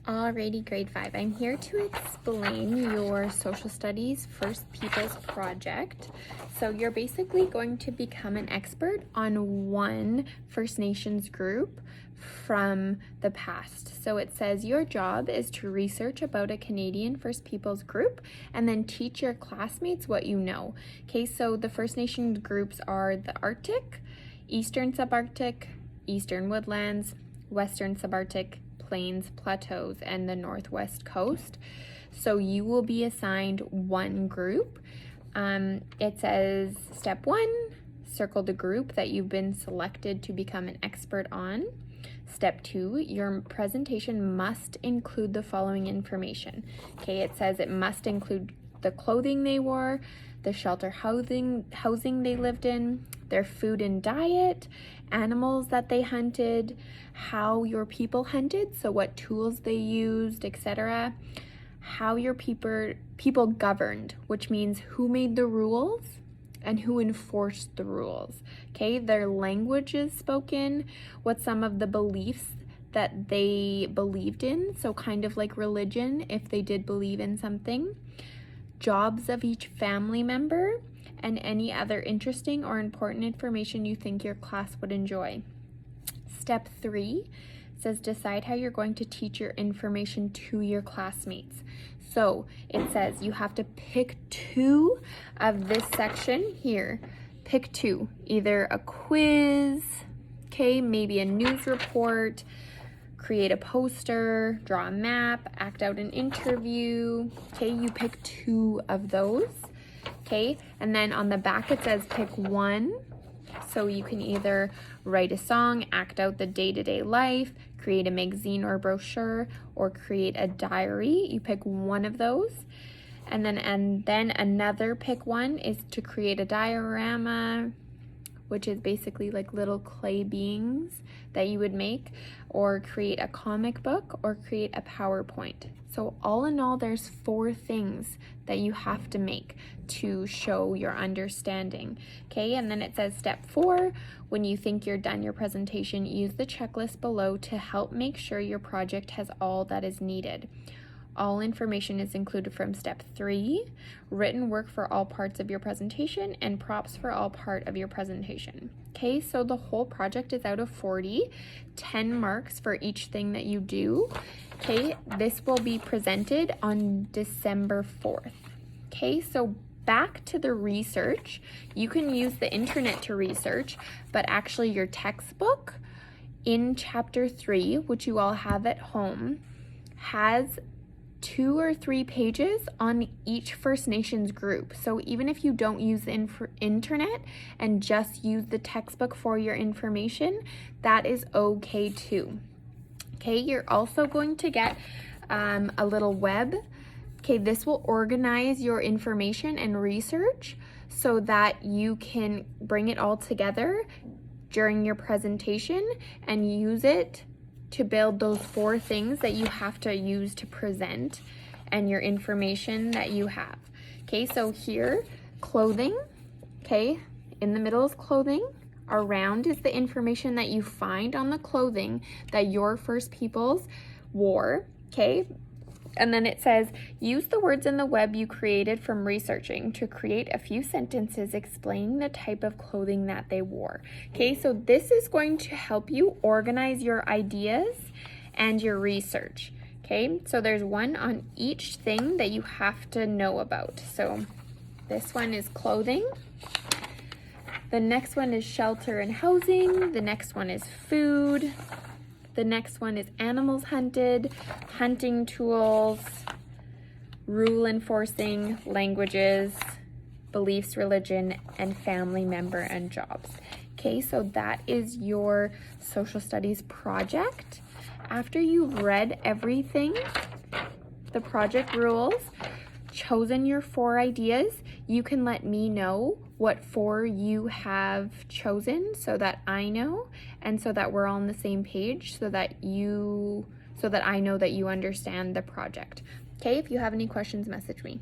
Alrighty, grade 5. I'm here to explain your social studies First Peoples project. So you're basically going to become an expert on one First Nations group from the past. So it says your job is to research about a Canadian First Peoples group and then teach your classmates what you know. Okay, so the First Nations groups are the Arctic, Eastern Subarctic, Eastern Woodlands, Western Subarctic, Plains, Plateaus, and the Northwest Coast. So you will be assigned one group. It says step 1, circle the group that you've been selected to become an expert on. Step 2, your presentation must include the following information. Okay, it says it must include the clothing they wore, the shelter housing they lived in, their food and diet, animals that they hunted, how your people hunted, so what tools they used, etc. How your people governed, which means who made the rules and who enforced the rules. Okay, their languages spoken, what some of the beliefs that they believed in, so kind of like religion if they did believe in something, jobs of each family member, and any other interesting or important information you think your class would enjoy. Step 3 says decide how you're going to teach your information to your classmates. So it says you have to pick 2 of this section here. Pick 2, either a quiz, okay, maybe a news report, create a poster, draw a map, act out an interview. Okay, you pick 2 of those. Okay, and then on the back it says pick 1. So you can either write a song, act out the day-to-day life, create a magazine or brochure, or create a diary. You pick one of those. And then another pick 1 is to create a diorama, which is basically like little clay beings that you would make, or create a comic book, or create a PowerPoint. So all in all, there's 4 things that you have to make to show your understanding. Okay, and then it says step 4, when you think you're done your presentation, use the checklist below to help make sure your project has all that is needed. All information is included from step 3, written work for all parts of your presentation, and props for all part of your presentation. Okay, so the whole project is out of 40, 10 marks for each thing that you do. Okay, this will be presented on December 4th. Okay, so back to the research. You can use the internet to research, but actually your textbook in chapter 3, which you all have at home, has 2 or 3 pages on each First Nations group. So even if you don't use the internet and just use the textbook for your information, that is okay too. Okay, you're also going to get a little web. Okay, this will organize your information and research so that you can bring it all together during your presentation and use it to build those 4 things that you have to use to present and your information that you have. Okay, so here, clothing, okay, in the middle is clothing, around is the information that you find on the clothing that your First Peoples wore, okay, and then it says, use the words in the web you created from researching to create a few sentences explaining the type of clothing that they wore. Okay, so this is going to help you organize your ideas and your research. Okay, so there's one on each thing that you have to know about. So this one is clothing. The next one is shelter and housing. The next one is food. The next one is animals hunted, hunting tools, rule enforcing, languages, beliefs, religion, and family member and jobs. Okay, so that is your social studies project. After you've read everything, the project rules, chosen your 4 ideas, you can let me know what 4 you have chosen so that I know, and so that we're all on the same page, so that I know that you understand the project. Okay, if you have any questions, message me.